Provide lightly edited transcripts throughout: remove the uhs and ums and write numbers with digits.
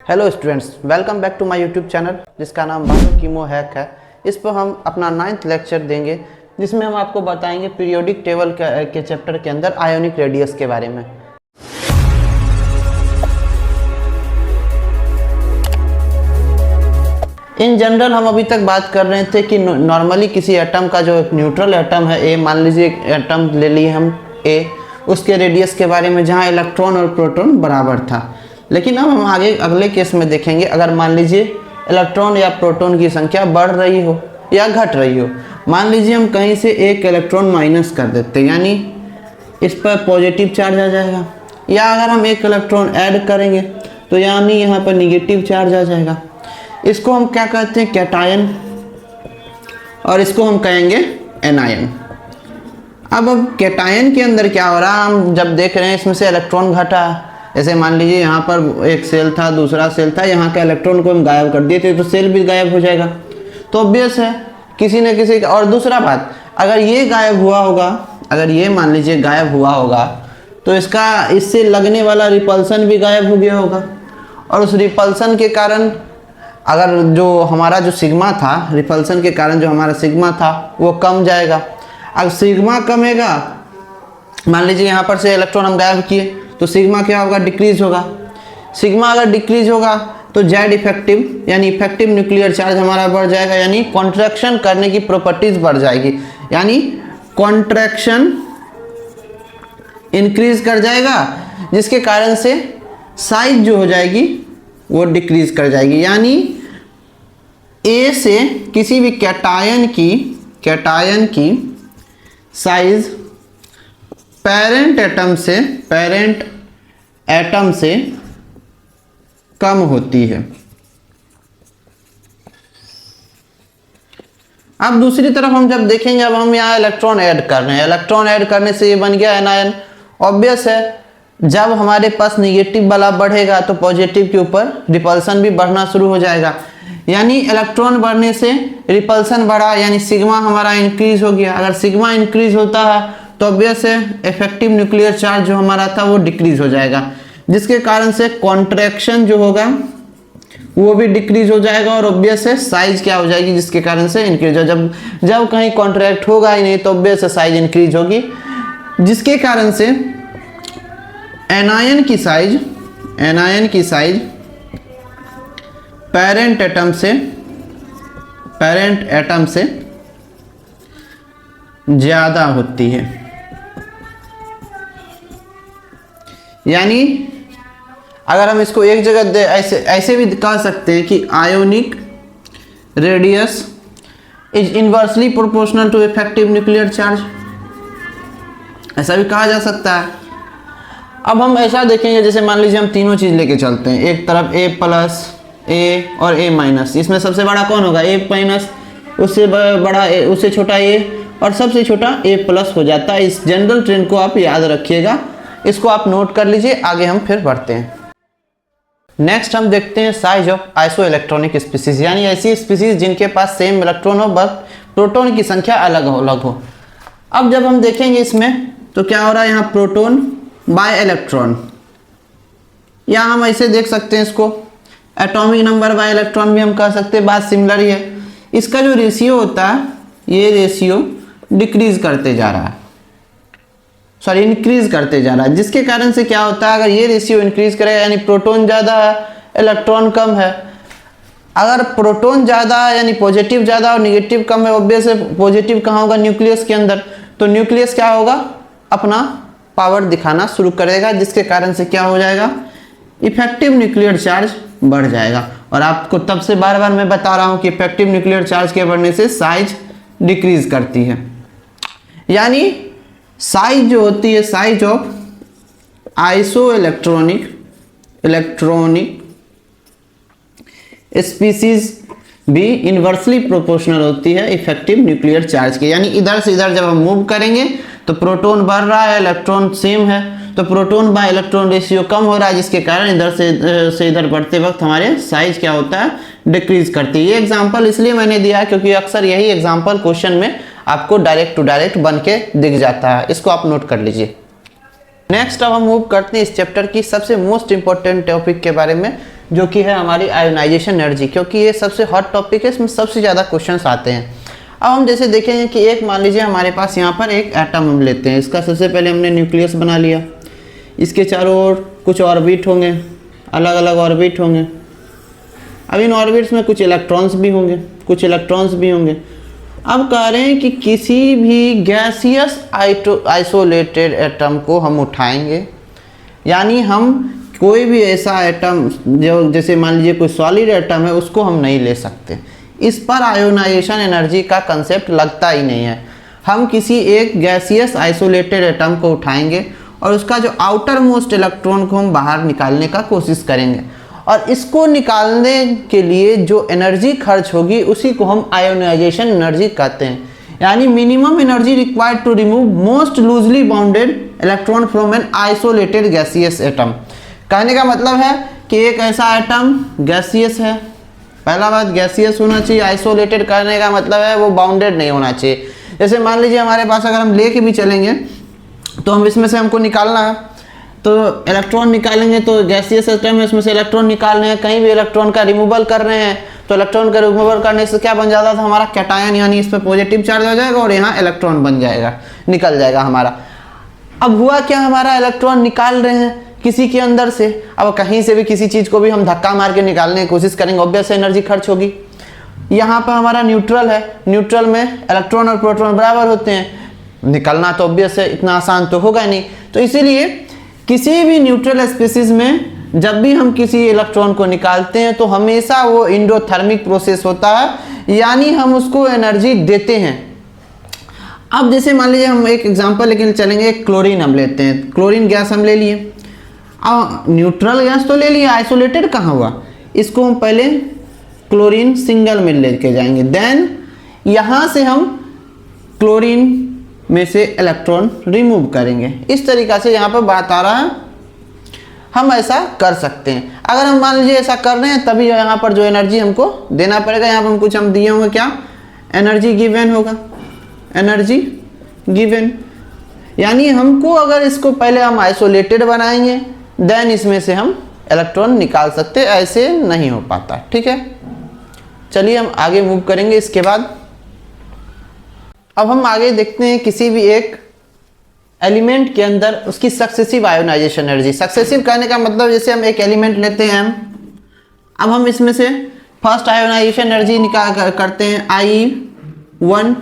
Hello students, welcome back to my YouTube channel जिसका नाम Bhanu chemo hack है। इस पर हम अपना 9th लेक्चर देंगे जिसमें हम आपको बताएंगे पीरियोडिक टेबल के चैप्टर के अंदर आयोनिक रेडियस के बारे में। इन जनरल हम अभी तक बात कर रहे थे कि नॉर्मली किसी एटम का जो न्यूट्रल एटम है ए, मान लीजिए एटम ले लिए हम ए, उसके रेडियस के बारे में जहाँ इलेक्ट्रॉन और प्रोटॉन बराबर था। लेकिन अब हम आगे अगले केस में देखेंगे, अगर मान लीजिए इलेक्ट्रॉन या प्रोटॉन की संख्या बढ़ रही हो या घट रही हो। मान लीजिए हम कहीं से एक इलेक्ट्रॉन माइनस कर देते, यानी इस पर पॉजिटिव चार्ज आ जाएगा, या अगर हम एक इलेक्ट्रॉन ऐड करेंगे तो यानी यहाँ पर निगेटिव चार्ज आ जाएगा। इसको हम क्या कहते हैं, कैटायन, और इसको हम कहेंगे एनायन। अब कैटायन के अंदर क्या हो रहा है, हम जब देख रहे हैं इसमें से इलेक्ट्रॉन घटा, जैसे मान लीजिए यहाँ पर एक सेल था, दूसरा सेल था, यहाँ का इलेक्ट्रॉन को हम गायब कर दिए थे तो सेल भी गायब हो जाएगा। तो ऑब्वियस है किसी न किसी का। और दूसरा बात, अगर ये गायब हुआ होगा, अगर ये मान लीजिए गायब हुआ होगा तो इसका इससे लगने वाला रिपल्सन भी गायब हो गया होगा, और उस रिपल्सन के कारण अगर जो हमारा जो सिग्मा था, रिपल्सन के कारण जो हमारा सिग्मा था वो कम जाएगा। अब सिग्मा कमेगा, मान लीजिए यहाँ पर से इलेक्ट्रॉन हम गायब किए तो सिग्मा क्या होगा, डिक्रीज होगा। सिग्मा अगर डिक्रीज होगा तो जेड इफेक्टिव यानी इफेक्टिव न्यूक्लियर चार्ज हमारा बढ़ जाएगा, यानी कॉन्ट्रैक्शन करने की प्रॉपर्टीज बढ़ जाएगी, यानी कॉन्ट्रैक्शन इंक्रीज कर जाएगा, जिसके कारण से साइज जो हो जाएगी वो डिक्रीज कर जाएगी। यानी ए से किसी भी कैटायन की साइज पेरेंट एटम से कम होती है। अब दूसरी तरफ हम जब देखेंगे, अब हम यहाँ इलेक्ट्रॉन ऐड कर रहे हैं, इलेक्ट्रॉन ऐड करने से ये बन गया एनायन। ऑब्वियस है जब हमारे पास निगेटिव वाला बढ़ेगा तो पॉजिटिव के ऊपर रिपल्सन भी बढ़ना शुरू हो जाएगा, यानी इलेक्ट्रॉन बढ़ने से रिपल्सन बढ़ा, यानी सिग्मा हमारा इंक्रीज हो गया। अगर सिग्मा इंक्रीज होता है तो ऑब्वियस है इफेक्टिव न्यूक्लियर चार्ज जो हमारा था वो डिक्रीज हो जाएगा, जिसके कारण से कॉन्ट्रैक्शन जो होगा वो भी डिक्रीज हो जाएगा, और ऑब्वियस है साइज क्या हो जाएगी, जिसके कारण से इंक्रीज हो। जब कहीं कॉन्ट्रैक्ट होगा ही नहीं तो ऑब्वियस है साइज इंक्रीज होगी, जिसके कारण से एनायन की साइज पेरेंट एटम से ज्यादा होती है। यानी अगर हम इसको एक जगह ऐसे भी कह सकते हैं कि ionic radius is inversely proportional to effective nuclear charge, ऐसा भी कहा जा सकता है। अब हम ऐसा देखेंगे, जैसे मान लीजिए हम तीनों चीज लेके चलते हैं, एक तरफ ए प्लस ए और ए माइनस, इसमें सबसे बड़ा कौन होगा, ए माइनस, उससे बड़ा ए, उससे छोटा ए, और सबसे छोटा ए प्लस हो जाता है। इस जनरल ट्रेंड को आप याद रखिएगा, इसको आप नोट कर लीजिए। आगे हम फिर बढ़ते हैं। नेक्स्ट हम देखते हैं size of iso electronic species, यानी ऐसी स्पीसीज जिनके पास सेम इलेक्ट्रॉन हो बस प्रोटॉन की संख्या अलग हो। अब जब हम देखेंगे इसमें तो क्या हो रहा है, यहाँ प्रोटॉन बाय इलेक्ट्रॉन, या हम ऐसे देख सकते हैं इसको एटॉमिक नंबर बाय इलेक्ट्रॉन भी हम कह सकते हैं, बात सिमिलर ही है। इसका जो रेशियो होता है ये रेशियो डिक्रीज करते जा रहा है, सॉरी इंक्रीज करते जा रहा है, जिसके कारण से क्या होता है, अगर ये रेशियो इंक्रीज करेगा यानी प्रोटॉन ज़्यादा है इलेक्ट्रॉन कम है। अगर प्रोटॉन ज़्यादा है यानी पॉजिटिव ज़्यादा और निगेटिव कम है, ऑब्वियस है पॉजिटिव कहाँ होगा, न्यूक्लियस के अंदर, तो न्यूक्लियस क्या होगा, अपना पावर दिखाना शुरू करेगा, जिसके कारण से क्या हो जाएगा, इफेक्टिव न्यूक्लियर चार्ज बढ़ जाएगा। और आपको तब से बार बार मैं बता रहा हूँ कि इफेक्टिव न्यूक्लियर चार्ज के बढ़ने से साइज डिक्रीज करती है। यानी साइज जो होती है, size of iso electronic species भी इनवर्सली प्रोपोर्शनल होती है इफेक्टिव न्यूक्लियर चार्ज के। यानी इधर से इधर जब हम मूव करेंगे तो प्रोटॉन बढ़ रहा है, इलेक्ट्रॉन सेम है, तो प्रोटॉन बाय इलेक्ट्रॉन रेशियो कम हो रहा है, जिसके कारण इधर से इधर बढ़ते वक्त हमारे साइज क्या होता है, डिक्रीज करती है। ये एग्जांपल इसलिए मैंने दिया क्योंकि अक्सर यही एग्जांपल क्वेश्चन में आपको डायरेक्ट टू डायरेक्ट बन के दिख जाता है, इसको आप नोट कर लीजिए। नेक्स्ट अब हम मूव करते हैं इस चैप्टर की सबसे मोस्ट इंपॉर्टेंट टॉपिक के बारे में, जो कि है हमारी आयोनाइजेशन एनर्जी, क्योंकि ये सबसे हॉट टॉपिक है, इसमें सबसे ज़्यादा क्वेश्चंस आते हैं। अब हम जैसे देखेंगे कि एक मान लीजिए हमारे पास यहाँ पर एक एटम हम लेते हैं, इसका सबसे पहले हमने न्यूक्लियस बना लिया, इसके चारों ओर कुछ ऑर्बिट होंगे, अलग अलग ऑर्बिट होंगे। अब इन ऑर्बिट्स में कुछ इलेक्ट्रॉन्स भी होंगे, कुछ इलेक्ट्रॉन्स भी होंगे। अब कह रहे हैं कि किसी भी गैसियस आइसोलेटेड एटम को हम उठाएंगे, यानी हम कोई भी ऐसा एटम जो जैसे मान लीजिए कोई सॉलिड एटम है उसको हम नहीं ले सकते। इस पर आयोनाइजेशन एनर्जी का कंसेप्ट लगता ही नहीं है। हम किसी एक गैसियस आइसोलेटेड एटम को उठाएंगे और उसका जो आउटर मोस्ट इलेक्ट्रॉन को हम बाहर निकालने का कोशिश करेंगे, और इसको निकालने के लिए जो एनर्जी खर्च होगी उसी को हम आयोनाइजेशन एनर्जी कहते हैं। यानी minimum energy required to remove most loosely bounded electron from an isolated gaseous atom. कहने का मतलब है कि एक ऐसा एटम गैसियस है, पहला बात गैसियस होना चाहिए, आइसोलेटेड करने का मतलब है वो बाउंडेड नहीं होना चाहिए। जैसे मान लीजिए हमारे पास अगर हम लेके भी चलेंगे तो हम इसमें से हमको निकालना है, तो इलेक्ट्रॉन निकालेंगे, तो गैसियस सिस्टम में इसमें से इलेक्ट्रॉन निकालने हैं, कहीं भी इलेक्ट्रॉन का रिमूवल कर रहे हैं, तो इलेक्ट्रॉन का रिमूवल करने से क्या बन जाता था हमारा कैटायन, यानी इस पर पॉजिटिव चार्ज हो जाएगा और यहाँ इलेक्ट्रॉन बन जाएगा, निकल जाएगा हमारा। अब हुआ क्या, हमारा इलेक्ट्रॉन निकाल रहे हैं किसी के अंदर से, अब कहीं से भी किसी चीज़ को भी हम धक्का मार के निकालने की कोशिश करेंगे, ऑब्वियस एनर्जी खर्च होगी। यहाँ पर हमारा न्यूट्रल है, न्यूट्रल में इलेक्ट्रॉन और प्रोटॉन बराबर होते हैं, निकलना तो ऑब्वियस है, इतना आसान तो होगा नहीं। तो इसीलिए किसी भी न्यूट्रल स्पीसीज में जब भी हम किसी इलेक्ट्रॉन को निकालते हैं तो हमेशा वो एंडोथर्मिक प्रोसेस होता है, यानी हम उसको एनर्जी देते हैं। अब जैसे मान लीजिए हम एक एग्जांपल लेके चलेंगे, क्लोरीन हम लेते हैं, क्लोरीन गैस हम ले लिए, अब न्यूट्रल गैस तो ले लिया, आइसोलेटेड कहाँ हुआ, इसको हम पहले क्लोरीन सिंगल में लेके जाएंगे, देन यहाँ से हम क्लोरीन में से इलेक्ट्रॉन रिमूव करेंगे। इस तरीक़ा से यहाँ पर बात आ रहा है, हम ऐसा कर सकते हैं। अगर हम मान लीजिए ऐसा कर रहे हैं तभी यहाँ पर जो एनर्जी हमको देना पड़ेगा, यहाँ पर हम कुछ हम दिए होंगे, क्या एनर्जी गिवन होगा, एनर्जी गिवन, यानी हमको अगर इसको पहले हम आइसोलेटेड बनाएंगे देन इसमें से हम इलेक्ट्रॉन निकाल सकते, ऐसे नहीं हो पाता। ठीक है, चलिए हम आगे मूव करेंगे। इसके बाद अब हम आगे देखते हैं किसी भी एक एलिमेंट के अंदर उसकी सक्सेसिव आयोनाइजेशन एनर्जी। सक्सेसिव कहने का मतलब जैसे हम एक एलिमेंट लेते हैं M, अब हम इसमें से फर्स्ट आयोनाइजेशन एनर्जी निकाल करते हैं I1,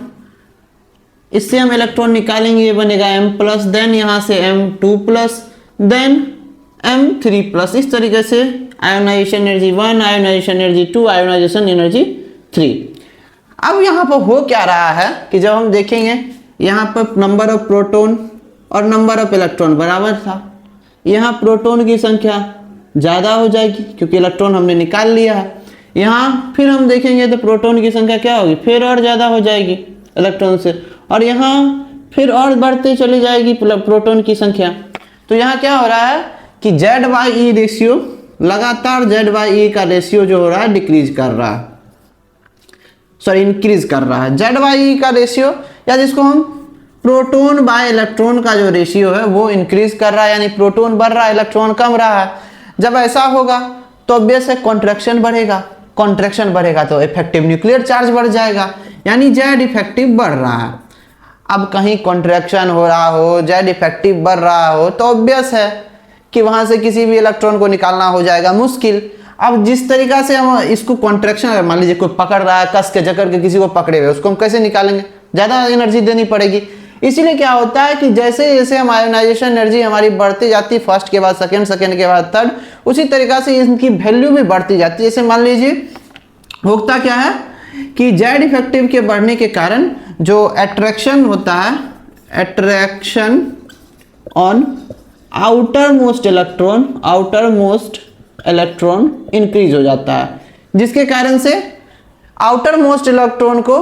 इससे हम इलेक्ट्रॉन निकालेंगे, ये बनेगा M+, देन यहाँ से M2+, देन M3+। इस तरीके से ionisation energy 1, ionisation energy 2, ionisation energy 3। अब यहाँ पर हो क्या रहा है कि जब हम देखेंगे यहाँ पर नंबर ऑफ प्रोटॉन और नंबर ऑफ इलेक्ट्रॉन बराबर था, यहाँ प्रोटॉन की संख्या ज़्यादा हो जाएगी क्योंकि इलेक्ट्रॉन हमने निकाल लिया है। यहाँ फिर हम देखेंगे तो प्रोटॉन की संख्या क्या होगी, फिर और ज़्यादा हो जाएगी इलेक्ट्रॉन से, और यहाँ फिर और बढ़ते चली जाएगी प्रोटॉन की संख्या। तो यहाँ क्या हो रहा है कि Z/E रेशियो लगातार Z/E का रेशियो जो हो रहा है डिक्रीज कर रहा है, सॉरी इंक्रीज कर रहा है। Z/E का रेशियो या जिसको हम प्रोटॉन बाय इलेक्ट्रॉन का जो रेशियो है वो इंक्रीज कर रहा है, यानी प्रोटॉन बढ़ रहा है इलेक्ट्रॉन कम रहा है। जब ऐसा होगा तो ऑब्वियस है कॉन्ट्रैक्शन बढ़ेगा, कॉन्ट्रैक्शन बढ़ेगा तो इफेक्टिव न्यूक्लियर चार्ज बढ़ जाएगा, यानी Z इफेक्टिव बढ़ रहा है। अब कहीं कॉन्ट्रैक्शन हो रहा हो, Z इफेक्टिव बढ़ रहा हो तो ऑब्वियस है कि वहां से किसी भी इलेक्ट्रॉन को निकालना हो जाएगा मुश्किल। अब जिस तरीका से हम इसको कॉन्ट्रैक्शन, अगर मान लीजिए कोई पकड़ रहा है, कस के जकड़ के किसी को पकड़े हुए, उसको हम कैसे निकालेंगे, ज़्यादा एनर्जी देनी पड़ेगी। इसीलिए क्या होता है कि जैसे जैसे हम आयोनाइजेशन एनर्जी हमारी बढ़ती जाती है, फर्स्ट के बाद सेकंड, सेकंड के बाद थर्ड, उसी तरीका से इनकी वैल्यू भी बढ़ती जाती है। जैसे मान लीजिए होता क्या है कि Z इफेक्टिव के बढ़ने के कारण जो अट्रैक्शन होता है, attraction on outer most electron increase हो जाता है, जिसके कारण से आउटर मोस्ट इलेक्ट्रॉन को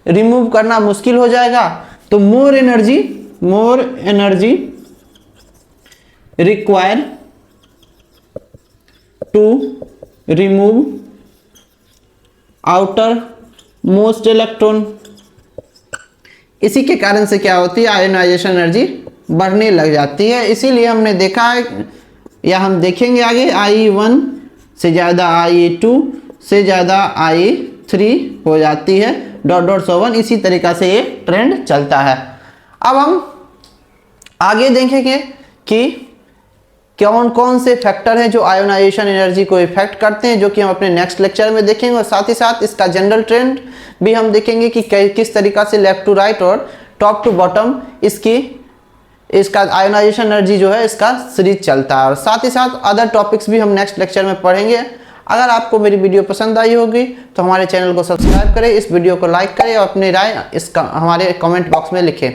रिमूव करना मुश्किल हो जाएगा। तो more energy require to remove outer most electron. इसी के कारण से क्या होती है, आयोनाइजेशन एनर्जी बढ़ने लग जाती है। इसीलिए हमने देखा है या हम देखेंगे आगे I1 से ज़्यादा Ia2 से ज़्यादा Ia3 हो जाती है, डॉट डॉट सो वन। इसी तरीक़ा से ये ट्रेंड चलता है। अब हम आगे देखेंगे कि कौन कौन से फैक्टर हैं जो आयोनाइजेशन एनर्जी को इफेक्ट करते हैं, जो कि हम अपने नेक्स्ट लेक्चर में देखेंगे। और साथ ही साथ इसका जनरल ट्रेंड भी हम देखेंगे कि किस तरीक़ा से लेफ्ट टू राइट और टॉप टू बॉटम इसका आयोनाइजेशन एनर्जी जो है इसका सीरीज चलता है। और साथ ही साथ अदर टॉपिक्स भी हम नेक्स्ट लेक्चर में पढ़ेंगे। अगर आपको मेरी वीडियो पसंद आई होगी तो हमारे चैनल को सब्सक्राइब करें, इस वीडियो को लाइक करें और अपनी राय इसका हमारे कमेंट बॉक्स में लिखें।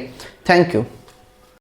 Thank you.